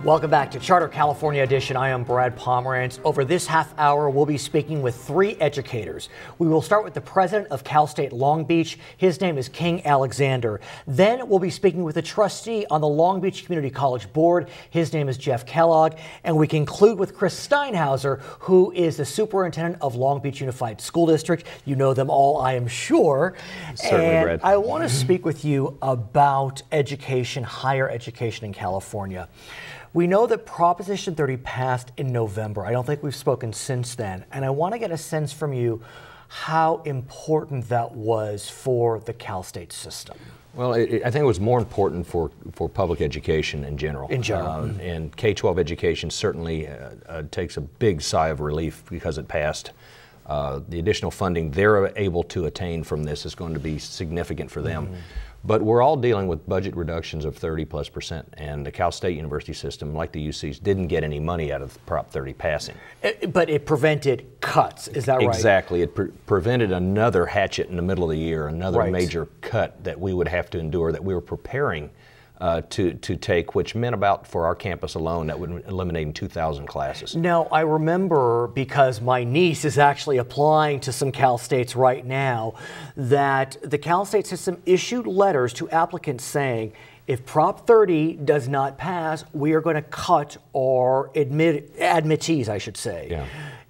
Welcome back to Charter California Edition. I am Brad Pomerance. Over this half hour, we'll be speaking with 3 educators. We will start with the president of Cal State Long Beach. His name is King Alexander. Then we'll be speaking with the trustee on the Long Beach Community College Board. His name is Jeff Kellogg. And we conclude with Chris Steinhauser, who is the superintendent of Long Beach Unified School District. You know them all, I am sure. Certainly, and Brad. I want to speak with you about education, higher education in California. We know that Proposition 30 passed in November. I don't think we've spoken since then. And I want to get a sense from you how important that was for the Cal State system. Well, I think it was more important for public education in general. And K-12 education certainly takes a big sigh of relief because it passed. The additional funding they're able to attain from this is going to be significant for them. But we're all dealing with budget reductions of 30+%, and the Cal State University system, like the UCs, didn't get any money out of Prop 30 passing. But it prevented cuts, is that right? Exactly. It prevented another hatchet in the middle of the year, another major cut that we would have to endure, that we were preparing to take, which meant about, for our campus alone, that would eliminate 2,000 classes. Now, I remember, because my niece is actually applying to some Cal States right now, that the Cal State system issued letters to applicants saying, if Prop 30 does not pass, we are going to cut our admittees, I should say. Yeah.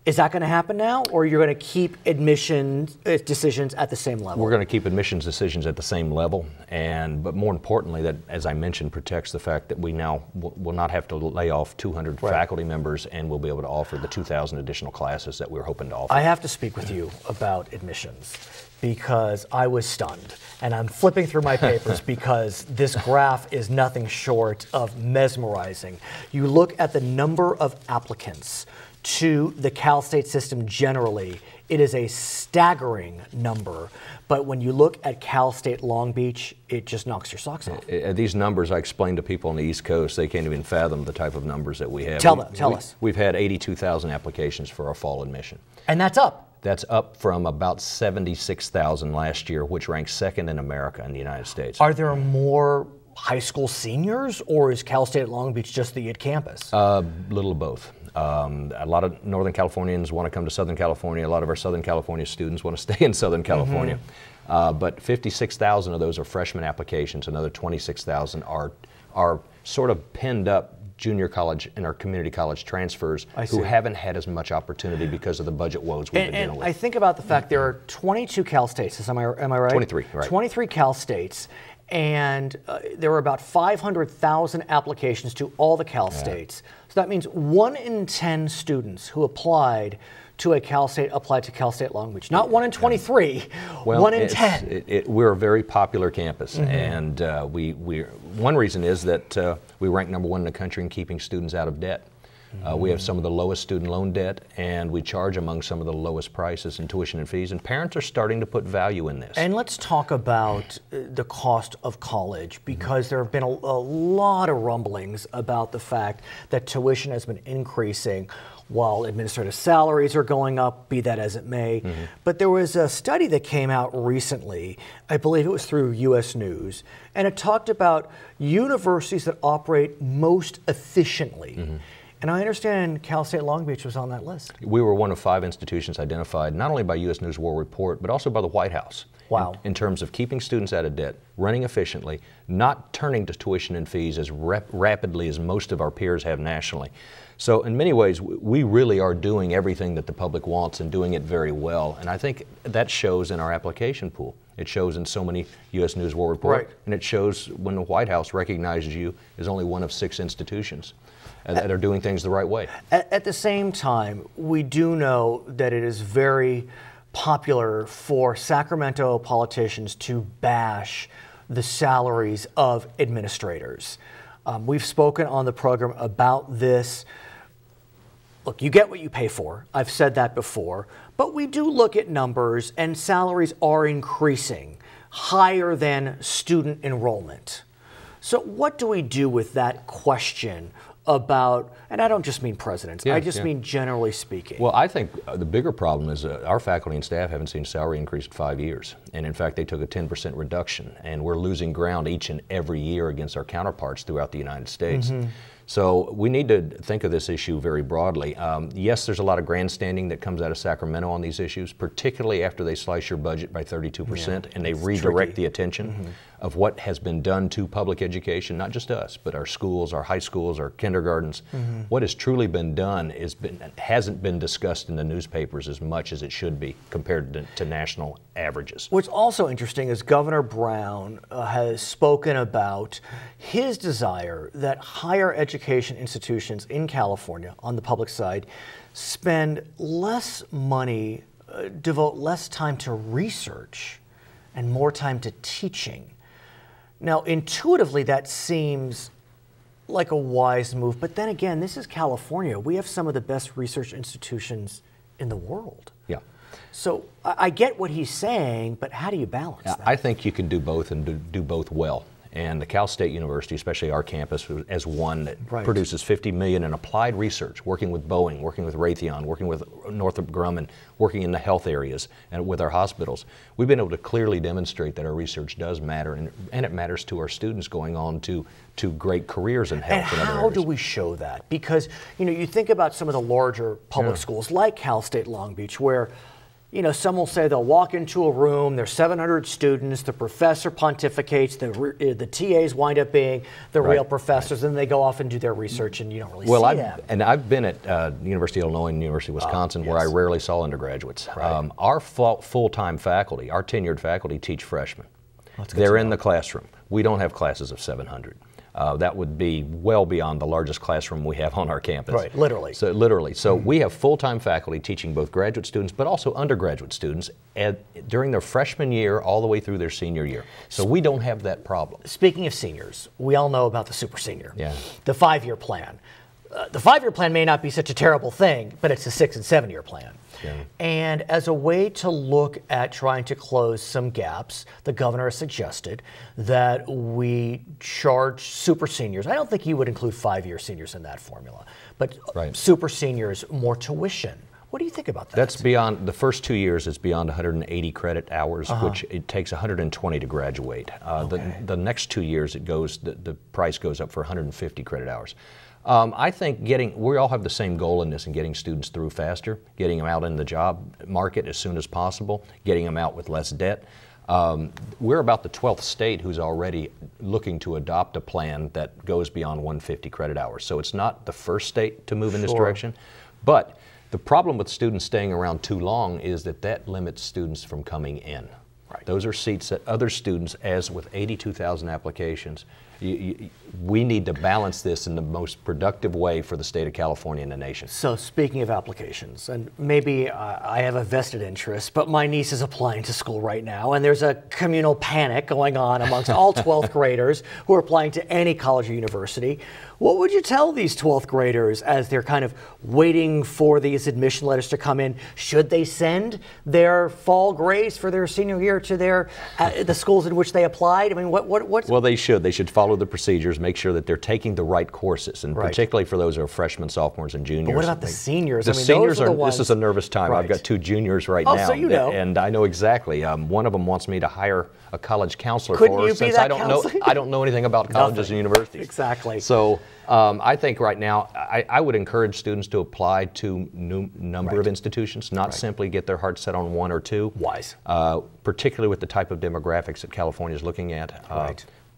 Is that going to happen now, or you're going to keep admissions decisions at the same level? We're going to keep admissions decisions at the same level, but more importantly, that, as I mentioned, protects the fact that we now will not have to lay off 200 faculty members, and we'll be able to offer the 2,000 additional classes that we're hoping to offer. I have to speak with you about admissions, because I was stunned, and I'm flipping through my papers because this graph is nothing short of mesmerizing. You look at the number of applicants to the Cal State system generally, it is a staggering number. But when you look at Cal State Long Beach, it just knocks your socks off. These numbers I explain to people on the East Coast, they can't even fathom the type of numbers that we have. Tell us. We've had 82,000 applications for our fall admission. And that's up. That's up from about 76,000 last year, which ranks second in America in the United States. Are there more high school seniors, or is Cal State Long Beach just the IT campus? A little of both. A lot of Northern Californians want to come to Southern California. A lot of our Southern California students want to stay in Southern California. But 56,000 of those are freshman applications. Another 26,000 are sort of pinned up junior college and our community college transfers who haven't had as much opportunity because of the budget woes we've been dealing with. I think about the fact there are 22 Cal States. Am I right? 23, right. 23 Cal States. And there were about 500,000 applications to all the Cal States. So that means 1 in 10 students who applied to Cal State applied to Cal State Long Beach. Not 1 in 23, well, 1 in 10. We're a very popular campus, and one reason is that we rank #1 in the country in keeping students out of debt. We have some of the lowest student loan debt, and we charge among some of the lowest prices in tuition and fees, and parents are starting to put value in this. And let's talk about the cost of college, because there have been a lot of rumblings about the fact that tuition has been increasing while administrative salaries are going up, be that as it may. But there was a study that came out recently, I believe it was through U.S. News, and it talked about universities that operate most efficiently. And I understand Cal State Long Beach was on that list. We were one of 5 institutions identified not only by U.S. News World Report, but also by the White House. Wow. In terms of keeping students out of debt, running efficiently, not turning to tuition and fees as rapidly as most of our peers have nationally. So in many ways, we really are doing everything that the public wants and doing it very well. And I think that shows in our application pool. It shows in so many U.S. News World Report, and it shows when the White House recognizes you as only one of 6 institutions that are doing things the right way. At the same time, we do know that it is very popular for Sacramento politicians to bash the salaries of administrators. We've spoken on the program about this. Look, you get what you pay for. I've said that before. But we do look at numbers, and salaries are increasing higher than student enrollment. So what do we do with that question about, and I don't just mean presidents, I just mean generally speaking? Well, I think the bigger problem is our faculty and staff haven't seen salary increase in 5 years. And in fact, they took a 10% reduction, and we're losing ground each and every year against our counterparts throughout the United States. So we need to think of this issue very broadly. Yes, there's a lot of grandstanding that comes out of Sacramento on these issues, particularly after they slice your budget by 32% and they redirect the attention of what has been done to public education, not just us, but our schools, our high schools, our kindergartens. What has truly been done hasn't been discussed in the newspapers as much as it should be compared to national averages. What's also interesting is Governor Brown has spoken about his desire that higher education institutions in California on the public side spend less money, devote less time to research and more time to teaching. Now, intuitively, that seems like a wise move, but then again, this is California. We have some of the best research institutions in the world. Yeah. So I get what he's saying, but how do you balance that? I think you can do both and do both well. And the Cal State University, especially our campus, as one that produces $50 million in applied research, working with Boeing, working with Raytheon, working with Northrop Grumman, working in the health areas and with our hospitals. We've been able to clearly demonstrate that our research does matter, and it matters to our students going on to great careers in health and other areas. How do we show that? Because you think about some of the larger public schools like Cal State Long Beach, where some will say they'll walk into a room, there's 700 students, the professor pontificates, the TAs wind up being the real professors, and they go off and do their research, and you don't really see that. And I've been at the University of Illinois and University of Wisconsin where I rarely saw undergraduates. Our full-time faculty, our tenured faculty teach freshmen. They're in the classroom. We don't have classes of 700. That would be well beyond the largest classroom we have on our campus. Right, literally. So we have full-time faculty teaching both graduate students but also undergraduate students during their freshman year all the way through their senior year. So we don't have that problem. Speaking of seniors, we all know about the super senior, the 5-year plan. The 5-year plan may not be such a terrible thing, but it's a 6- and 7-year plan. And as a way to look at trying to close some gaps, the governor has suggested that we charge super seniors. I don't think you would include 5-year seniors in that formula, but super seniors more tuition. What do you think about that? That's beyond, the first 2 years is beyond 180 credit hours, which it takes 120 to graduate. The next 2 years, the price goes up for 150 credit hours. I think we all have the same goal in this, in getting students through faster, getting them out in the job market as soon as possible, getting them out with less debt. We're about the 12th state who's already looking to adopt a plan that goes beyond 150 credit hours. So it's not the first state to move in this direction. But the problem with students staying around too long is that limits students from coming in. Those are seats that other students, as with 82,000 applications, we need to balance this in the most productive way for the state of California and the nation. So speaking of applications, and maybe I have a vested interest, but my niece is applying to school right now, and there's a communal panic going on amongst all 12th graders who are applying to any college or university. What would you tell these 12th graders as they're kind of waiting for these admission letters to come in? Should they send their fall grades for their senior year to the schools in which they applied? I mean, what's... Well, they should. They should follow the procedures, make sure that they're taking the right courses, and particularly for those who are freshmen, sophomores, and juniors. But what about the seniors? The seniors are the ones... This is a nervous time. I've got 2 juniors now. So you know. And I know exactly. One of them wants me to hire a college counselor Couldn't for her, you be since that I don't know anything about colleges and universities. Exactly. So I think right now I would encourage students to apply to number of institutions, not simply get their heart set on 1 or 2. Wise. Particularly with the type of demographics that California is looking at.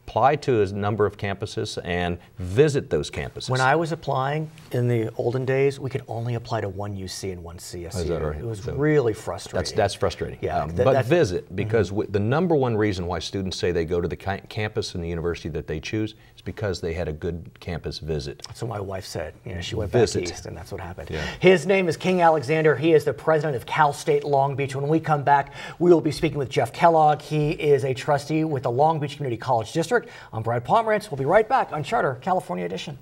Apply to a number of campuses and visit those campuses. When I was applying in the olden days, we could only apply to 1 UC and 1 CSU. Is that right? It was really frustrating. That's frustrating. Yeah, but visit, because the number one reason why students say they go to the campus and the university that they choose is because they had a good campus visit. That's what my wife said. She went back east, and that's what happened. His name is King Alexander. He is the president of Cal State Long Beach. When we come back, we will be speaking with Jeff Kellogg. He is a trustee with the Long Beach Community College District. I'm Brad Pomerance. We'll be right back on Charter California Edition.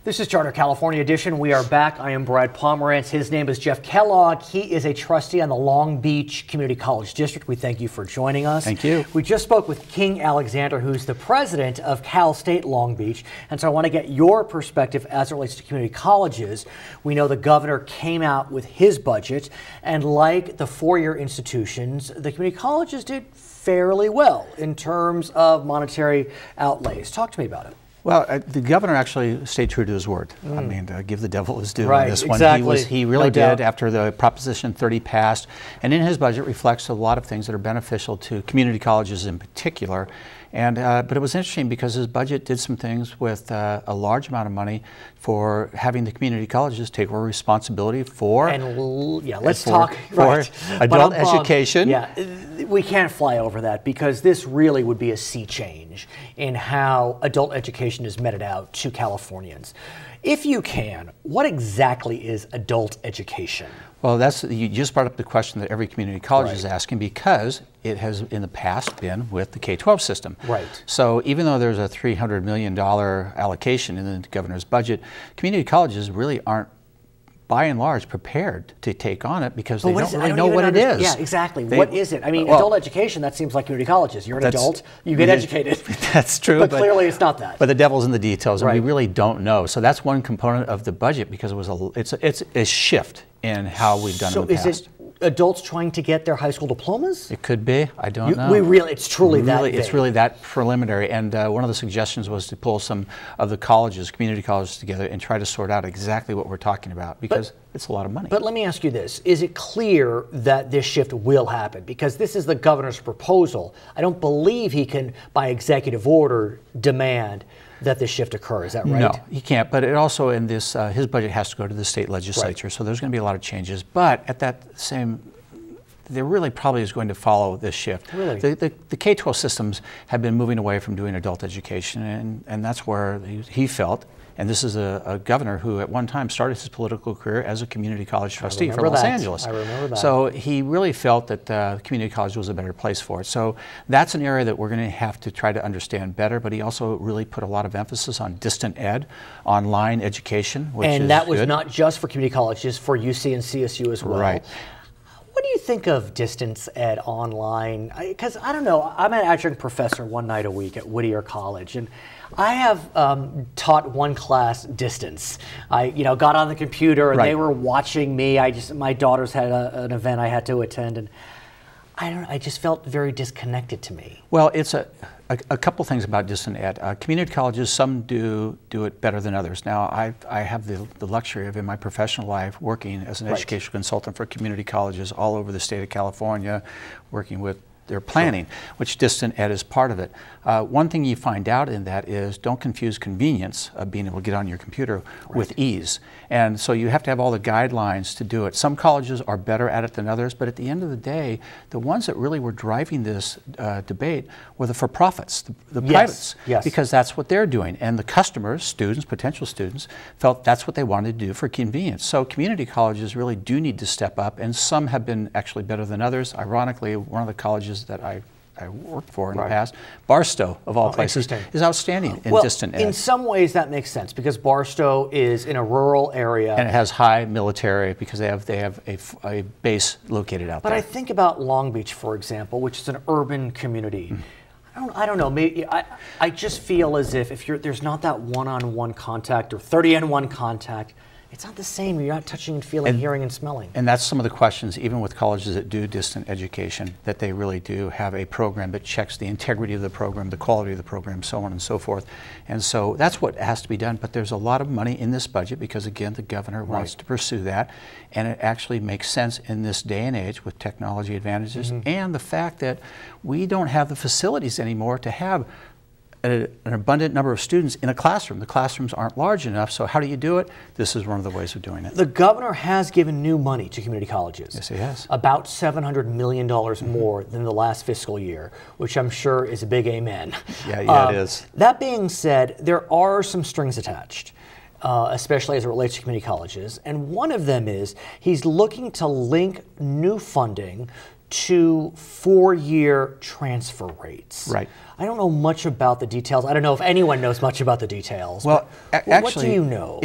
The This is Charter California Edition. We are back. I am Brad Pomerance. His name is Jeff Kellogg. He is a trustee on the Long Beach Community College District. We thank you for joining us. Thank you. We just spoke with King Alexander, who's the president of Cal State Long Beach. And so I want to get your perspective as it relates to community colleges. We know the governor came out with his budget, and like the four-year institutions, the community colleges did fairly well in terms of monetary outlays. Talk to me about it. Well, the governor actually stayed true to his word. I mean, give the devil his due on this one. Exactly. He really did after the Proposition 30 passed. And in his budget reflects a lot of things that are beneficial to community colleges in particular. And, but it was interesting because his budget did some things with a large amount of money for having the community colleges take over responsibility for adult education. Yeah, we can't fly over that because this really would be a sea change in how adult education is meted out to Californians. If you can, what exactly is adult education? Well, you just brought up the question that every community college is asking, because it has in the past been with the K-12 system. Right. So even though there's a $300 million allocation in the governor's budget, community colleges really aren't, by and large, prepared to take on it because they don't really know what it is. Yeah, exactly. What is it? I mean, adult education, that seems like community colleges. You're an adult, you get educated. That's true. But clearly it's not that. But the devil's in the details, and we really don't know. So that's one component of the budget, because it's a shift in how we've done in the past. So is it adults trying to get their high school diplomas? It could be. I don't know. It's truly that big. It's really that preliminary. And one of the suggestions was to pull some of the colleges, community colleges, together and try to sort out exactly what we're talking about, because it's a lot of money. But let me ask you this. Is it clear that this shift will happen? Because this is the governor's proposal. I don't believe he can, by executive order, demand that this shift occur. Is that right? No, he can't. But it also, in this, his budget has to go to the state legislature, so there's going to be a lot of changes. But at that same, there really probably is going to follow this shift. Really? The K-12 systems have been moving away from doing adult education, and that's where he felt. And this is a governor who at one time started his political career as a community college trustee for Los Angeles. I remember that. So he really felt that community college was a better place for it. So that's an area that we're going to have to try to understand better. But he also really put a lot of emphasis on distant ed, online education, which is good. And that was not just for community colleges, for UC and CSU as well. Right. What do you think of distance ed online? Because I don't know, I'm an adjunct professor one night a week at Whittier College, and I have taught one class distance. I got on the computer and they were watching me. My daughters had an event I had to attend, and I just felt very disconnected to me. Well, it's a couple things about distant ed. Community colleges, some do it better than others. Now, I have the luxury of, in my professional life, working as an educational consultant for community colleges all over the state of California, working with their planning, which distant ed is part of it. One thing you find out in that is, don't confuse convenience of being able to get on your computer with ease. And so you have to have all the guidelines to do it. Some colleges are better at it than others, but at the end of the day, the ones that really were driving this debate were the for-profits, the privates, because that's what they're doing. And the customers, students, potential students, felt that's what they wanted to do for convenience. So community colleges really do need to step up, and some have been actually better than others. Ironically, one of the colleges that I worked for in the past, Barstow, of all places, is outstanding in distant ed. In some ways that makes sense, because Barstow is in a rural area. And it has high military, because they have a base located out there. But I think about Long Beach, for example, which is an urban community. I don't know, maybe I just feel as if there's not that one-on-one contact or 30-on-1 contact, it's not the same. You're not touching and feeling, hearing and smelling. And that's some of the questions, even with colleges that do distant education, that they really do have a program that checks the integrity of the program, the quality of the program, so on and so forth. And so that's what has to be done. But there's a lot of money in this budget because, again, the governor wants to pursue that. And it actually makes sense in this day and age with technology advantages and the fact that we don't have the facilities anymore to have an abundant number of students in a classroom. The classrooms aren't large enough, so how do you do it? This is one of the ways of doing it. The governor has given new money to community colleges. Yes, he has. About $700 million more than the last fiscal year, which I'm sure is a big amen. Yeah, it is. That being said, there are some strings attached, especially as it relates to community colleges, and one of them is he's looking to link new funding to 4-year transfer rates. Right. I don't know much about the details. I don't know if anyone knows much about the details. Well, actually, what do you know?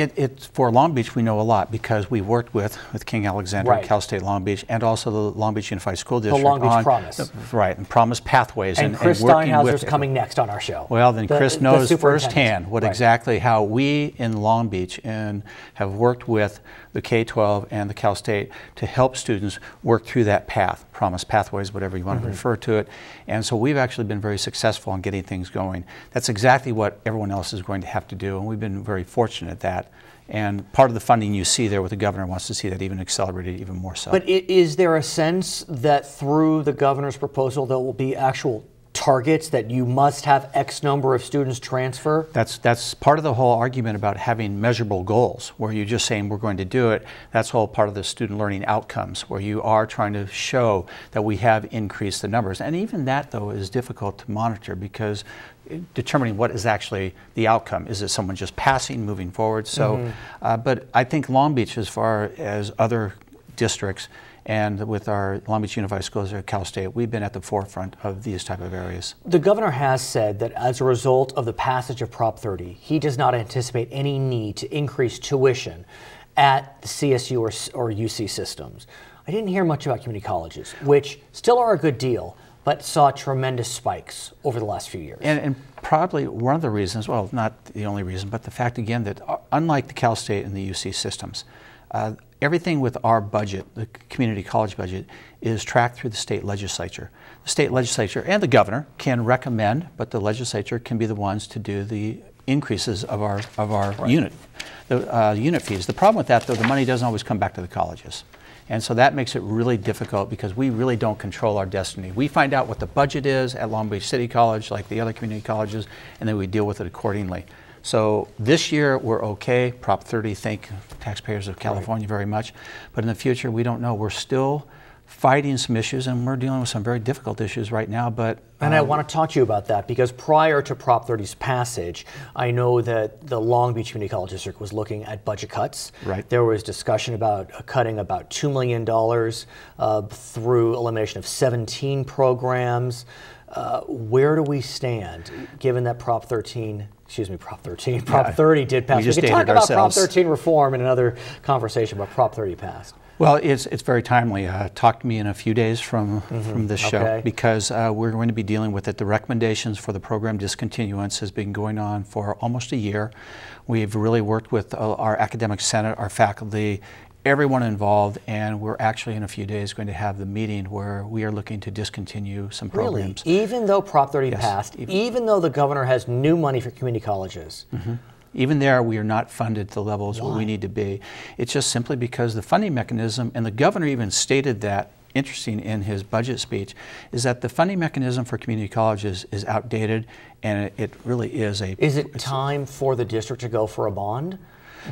For Long Beach, we know a lot because we worked with King Alexander, Right. Cal State Long Beach, and also the Long Beach Unified School District. Long Beach Promise. Right, and Promise Pathways. And Chris working Steinhauser with is coming next on our show. Well, then Chris knows firsthand what Right. exactly how we in Long Beach and have worked with the K-12 and the Cal State to help students work through that path, Promise Pathways, whatever you want to refer to it. And so we've actually been very successful in getting things going. That's exactly what everyone else is going to have to do, and we've been very fortunate at that. And part of the funding you see there with the governor wants to see that even accelerated even more so. But is there a sense that through the governor's proposal there will be actual targets that you must have X number of students transfer? That's part of the whole argument about having measurable goals, where you're just saying we're going to do it. That's whole part of the student learning outcomes, where you are trying to show that we have increased the numbers. And even that, though, is difficult to monitor because determining what is actually the outcome. Is it someone just passing, moving forward? So, but I think Long Beach, as far as other districts, and with our Long Beach Unified Schools at Cal State, we've been at the forefront of these type of areas. The governor has said that as a result of the passage of Prop 30, he does not anticipate any need to increase tuition at the CSU or UC systems. I didn't hear much about community colleges, which still are a good deal, but saw tremendous spikes over the last few years. And probably one of the reasons, well, not the only reason, but the fact again that unlike the Cal State and the UC systems, everything with our budget, the community college budget, is tracked through the state legislature. The state legislature and the governor can recommend, but the legislature can be the ones to do the increases of our Right. unit fees. The problem with that, though, the money doesn't always come back to the colleges. And so that makes it really difficult because we really don't control our destiny. We find out what the budget is at Long Beach City College, like the other community colleges, and then we deal with it accordingly. So this year we're okay. Prop 30, thank taxpayers of California very much. But in the future, we don't know. We're still fighting some issues, and we're dealing with some very difficult issues right now. But and I want to talk to you about that because prior to Prop 30's passage, I know that the Long Beach Community College District was looking at budget cuts. Right. There was discussion about cutting about $2 million through elimination of 17 programs. Where do we stand, given that Prop 30 did pass? We could talk about Prop 13 reform in another conversation, but Prop 30 passed. Well, it's very timely. Talk to me in a few days from this show because we're going to be dealing with it. The recommendations for the program discontinuance has been going on for almost a year. We've really worked with our academic senate, our faculty, everyone involved, and we're actually in a few days going to have the meeting where we are looking to discontinue some programs. Really? Even though Prop 30 passed, even though the governor has new money for community colleges? Even there, we are not funded to the levels where we need to be. It's just simply because the funding mechanism, and the governor even stated that, interesting in his budget speech, is that the funding mechanism for community colleges is outdated, and it really is a... Is it time for the district to go for a bond?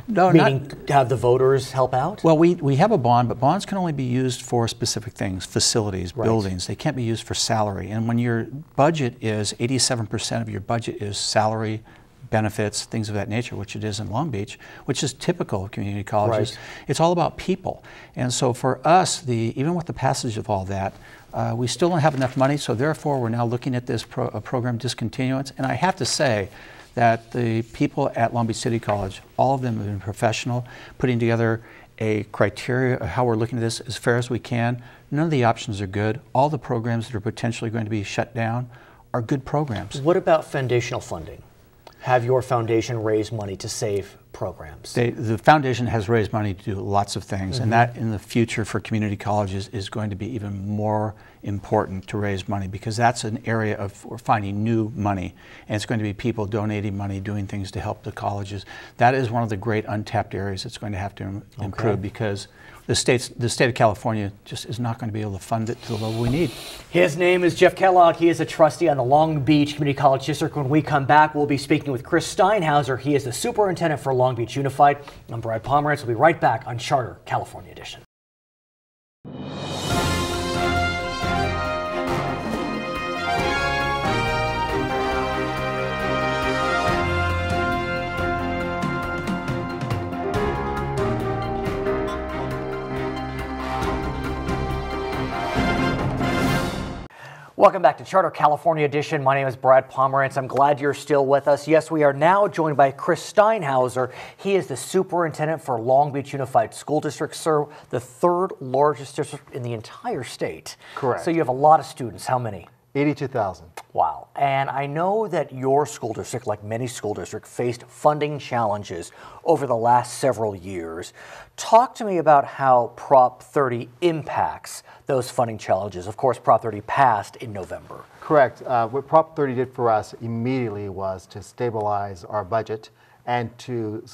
No, meaning have the voters help out? Well, we have a bond, but bonds can only be used for specific things, facilities, buildings. They can't be used for salary. And when your budget is 87% of your budget is salary, benefits, things of that nature, which it is in Long Beach, which is typical of community colleges. It's all about people. And so for us, even with the passage of all that, we still don't have enough money, so therefore we're now looking at this program discontinuance. And I have to say that the people at Long Beach City College, all of them have been professional, putting together a criteria of how we're looking at this as fair as we can. None of the options are good. All the programs that are potentially going to be shut down are good programs. What about foundational funding? Have your foundation raise money to save programs? The foundation has raised money to do lots of things, and that in the future for community colleges is going to be even more important to raise money because that's an area of we're finding new money, and it's going to be people donating money, doing things to help the colleges. That is one of the great untapped areas that's going to have to improve because the state of California just is not going to be able to fund it to the level we need. His name is Jeff Kellogg. He is a trustee on the Long Beach Community College District. When we come back, we'll be speaking with Chris Steinhauser. He is the superintendent for Long Beach Unified. I'm Brad Pomerance. We'll be right back on Charter California Edition. Welcome back to Charter California Edition. My name is Brad Pomerance. I'm glad you're still with us. Yes, we are now joined by Chris Steinhauser. He is the superintendent for Long Beach Unified School District, sir, the third largest district in the entire state. Correct. So you have a lot of students. How many? 82,000. Wow. And I know that your school district, like many school districts, faced funding challenges over the last several years. Talk to me about how Prop 30 impacts those funding challenges. Of course, Prop 30 passed in November. Correct. What Prop 30 did for us immediately was to stabilize our budget, and to,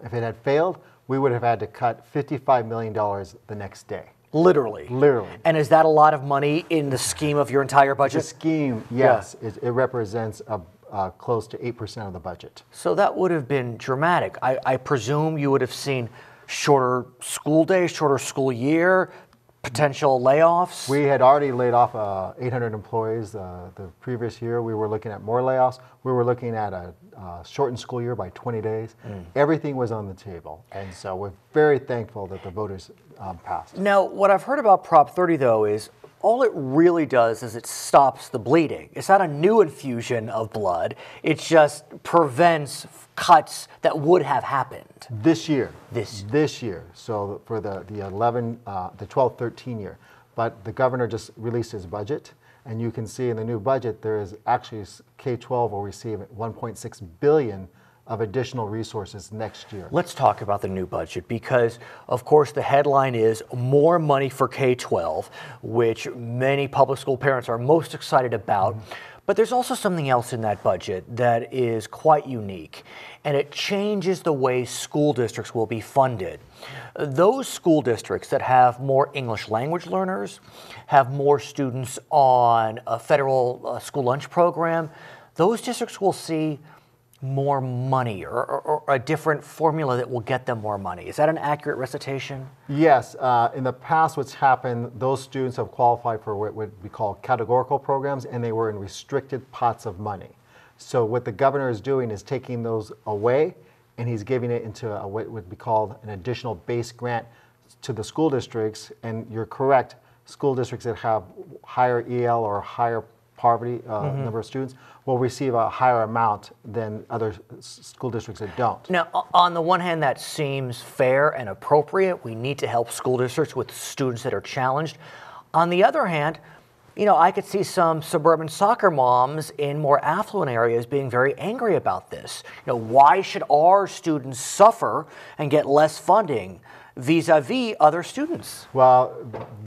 if it had failed, we would have had to cut $55 million the next day. Literally. Literally. And is that a lot of money in the scheme of your entire budget? The scheme, yes. Yeah. It represents close to 8% of the budget. So that would have been dramatic. I presume you would have seen shorter school days, shorter school year, potential layoffs? We had already laid off 800 employees the previous year. We were looking at more layoffs. We were looking at a shortened school year by 20 days. Everything was on the table. And so we're very thankful that the voters passed. Now, what I've heard about Prop 30, though, is all it really does is it stops the bleeding. It's not a new infusion of blood. It just prevents cuts that would have happened. This year. This year. So for the 12-13 year. But the governor just released his budget, and you can see in the new budget there is actually K-12 will receive $1.6 billion of additional resources next year. Let's talk about the new budget, because of course the headline is more money for K-12, which many public school parents are most excited about. But there's also something else in that budget that is quite unique, and it changes the way school districts will be funded. Those school districts that have more English language learners, have more students on a federal school lunch program, those districts will see more money, or a different formula that will get them more money. Is that an accurate recitation? Yes. In the past, what's happened, those students have qualified for what would be called categorical programs, and they were in restricted pots of money. So what the governor is doing is taking those away, and he's giving it into what would be called an additional base grant to the school districts. And you're correct, school districts that have higher EL or higher poverty number of students will receive a higher amount than other school districts that don't. Now, on the one hand, that seems fair and appropriate. We need to help school districts with students that are challenged. On the other hand, you know, I could see some suburban soccer moms in more affluent areas being very angry about this. You know, why should our students suffer and get less funding vis-a-vis other students? Well,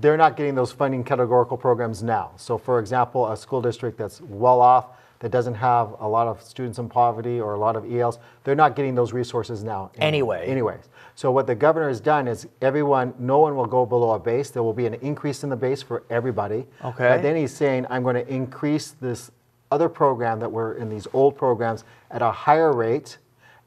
they're not getting those funding categorical programs now. So for example, a school district that's well off, that doesn't have a lot of students in poverty or a lot of ELs, they're not getting those resources now. Anyways. So what the governor has done is no one will go below a base. There will be an increase in the base for everybody. Okay. But then he's saying, I'm going to increase this other program that were in these old programs at a higher rate,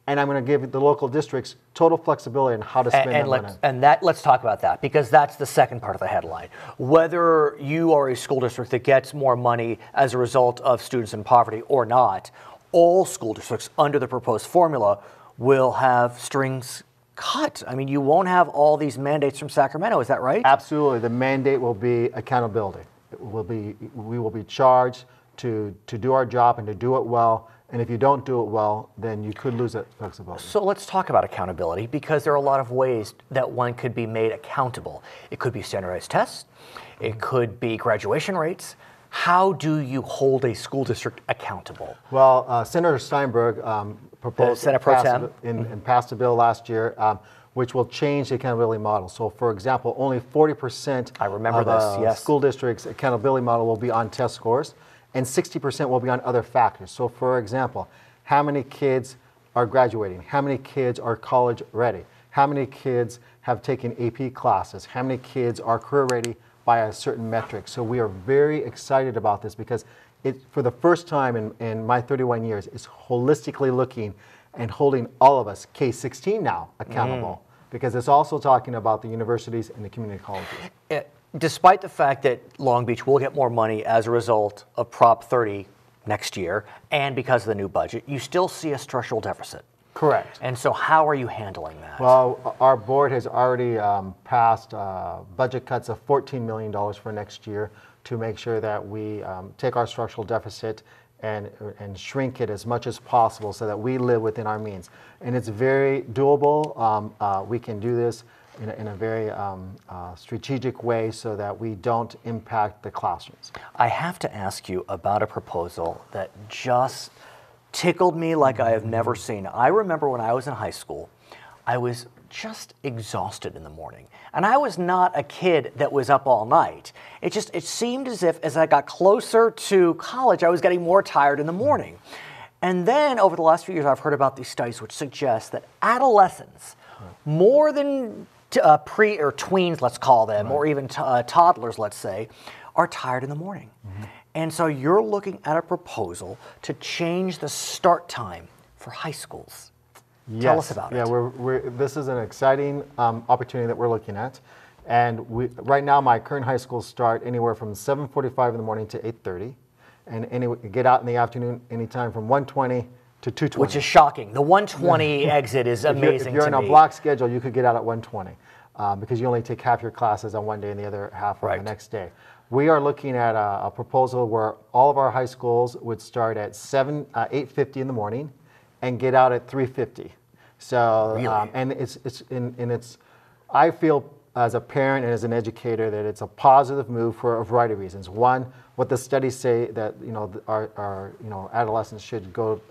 and I'm going to give the local districts total flexibility on how to spend that money. And let's talk about that, because that's the second part of the headline. Whether you are a school district that gets more money as a result of students in poverty or not, all school districts under the proposed formula will have strings cut. I mean, you won't have all these mandates from Sacramento, is that right? Absolutely. The mandate will be accountability. We will be charged to do our job and to do it well. And if you don't do it well, then you could lose that flexibility. So let's talk about accountability, because there are a lot of ways that one could be made accountable. It could be standardized tests. It could be graduation rates. How do you hold a school district accountable? Well, Senator Steinberg proposed Senate Pro Tem and passed a bill last year, which will change the accountability model. So for example, only 40% of school districts' accountability model will be on test scores, and 60% will be on other factors. So for example, how many kids are graduating? How many kids are college ready? How many kids have taken AP classes? How many kids are career ready by a certain metric? So we are very excited about this, because for the first time in my 31 years, it's holistically looking and holding all of us, K-16 now, accountable. Because it's also talking about the universities and the community colleges. Despite the fact that Long Beach will get more money as a result of Prop 30 next year, and because of the new budget, you still see a structural deficit. Correct. And so how are you handling that? Well, our board has already passed budget cuts of $14 million for next year to make sure that we take our structural deficit and shrink it as much as possible so that we live within our means. And it's very doable. We can do this in a very strategic way so that we don't impact the classrooms. I have to ask you about a proposal that just tickled me like I have never seen. I remember when I was in high school, I was just exhausted in the morning. And I was not a kid that was up all night. It seemed as if as I got closer to college, I was getting more tired in the morning. And then over the last few years, I've heard about these studies which suggest that adolescents, more than pre or tweens, let's call them, or even toddlers, let's say, are tired in the morning. And so you're looking at a proposal to change the start time for high schools. Yes. Tell us about it. This is an exciting opportunity that we're looking at. And right now, my current high schools start anywhere from 7:45 in the morning to 8:30. And get out in the afternoon anytime from 1:20 to 2:20. Which is shocking. The 1:20 exit is amazing. If you're to in me. a block schedule, you could get out at 1:20 because you only take half your classes on one day and the other half on the next day. We are looking at a proposal where all of our high schools would start at 8:50 in the morning and get out at 3:50. So, really? And it's I feel as a parent and as an educator that it's a positive move for a variety of reasons. One, what the studies say that our adolescents should go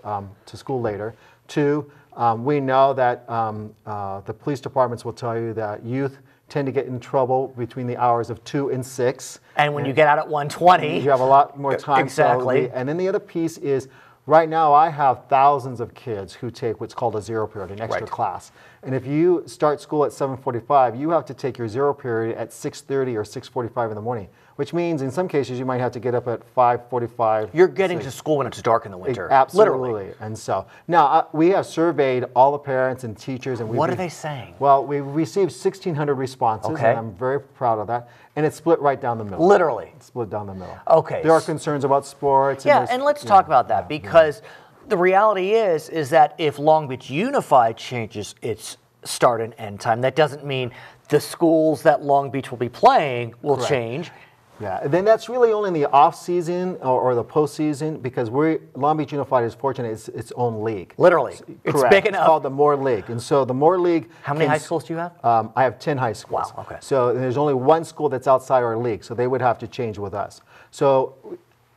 to school later. Two, we know that the police departments will tell you that youth tend to get in trouble between the hours of 2 and 6. And when you get out at 1:20, you have a lot more time. Exactly. And then the other piece is, right now I have thousands of kids who take what's called a zero period, an extra class. And if you start school at 7:45, you have to take your zero period at 6:30 or 6:45 in the morning, which means in some cases you might have to get up at 5:45. You're getting to school when it's dark in the winter. Absolutely. Literally. And so now we have surveyed all the parents and teachers. And what are they saying? Well, we received 1,600 responses, and I'm very proud of that. And it's split right down the middle. Literally. It's split down the middle. Okay. There are concerns about sports. And let's talk about that because the reality is that if Long Beach Unified changes its start and end time, that doesn't mean the schools that Long Beach will be playing will change. Yeah, and then that's really only in the off season or the postseason because Long Beach Unified is fortunate it's its own league. Literally, it's big enough. It's called the Moore League, and so the Moore League. How many high schools do you have? I have 10 high schools. Wow. Okay. So there's only one school that's outside our league, so they would have to change with us. So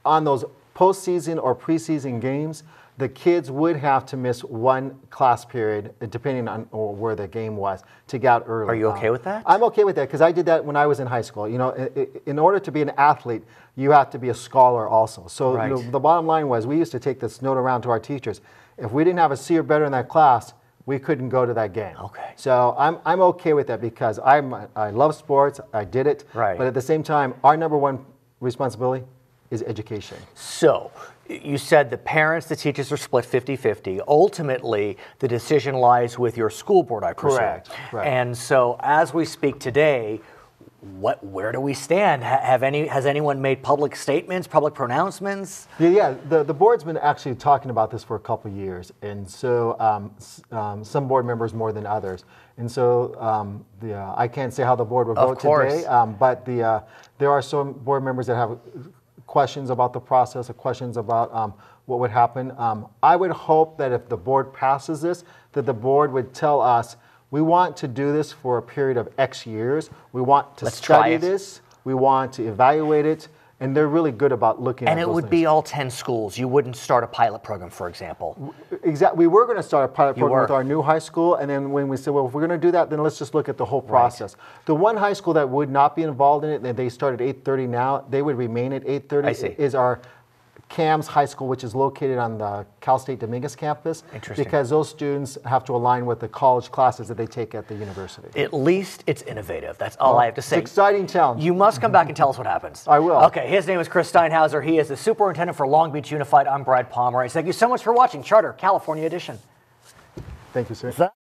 on those postseason or preseason games, the kids would have to miss one class period, depending on where the game was, to get out early. Are you okay with that? I'm okay with that because I did that when I was in high school. You know, in order to be an athlete, you have to be a scholar also. So the bottom line was we used to take this note around to our teachers. If we didn't have a C or better in that class, we couldn't go to that game. Okay. So I'm okay with that because I love sports. I did it. Right. But at the same time, our number one responsibility is education. So you said the parents, the teachers are split 50-50. Ultimately, the decision lies with your school board, I presume. Correct. And so as we speak today, where do we stand? Has anyone made public statements, public pronouncements? Yeah. The board's been actually talking about this for a couple of years, and so some board members more than others. And so I can't say how the board will vote today, but there are some board members that have questions about the process or questions about what would happen. I would hope that if the board passes this, that the board would tell us, we want to do this for a period of X years. We want to study this. We want to evaluate it. And they're really good about looking at those And it would be all 10 schools. You wouldn't start a pilot program, for example. Exactly. We were going to start a pilot program with our new high school. And then when we said, well, if we're going to do that, then let's just look at the whole process. The one high school that would not be involved in it, and they start at 8:30 now, they would remain at 8:30. I see. Is our CAMS High School, which is located on the Cal State Dominguez campus. Interesting. Because those students have to align with the college classes that they take at the university. At least it's innovative. That's all I have to say. It's an exciting challenge. You must come back and tell us what happens. I will. Okay, his name is Chris Steinhauser. He is the superintendent for Long Beach Unified. I'm Brad Pomerance. Thank you so much for watching Charter California Edition. Thank you, sir.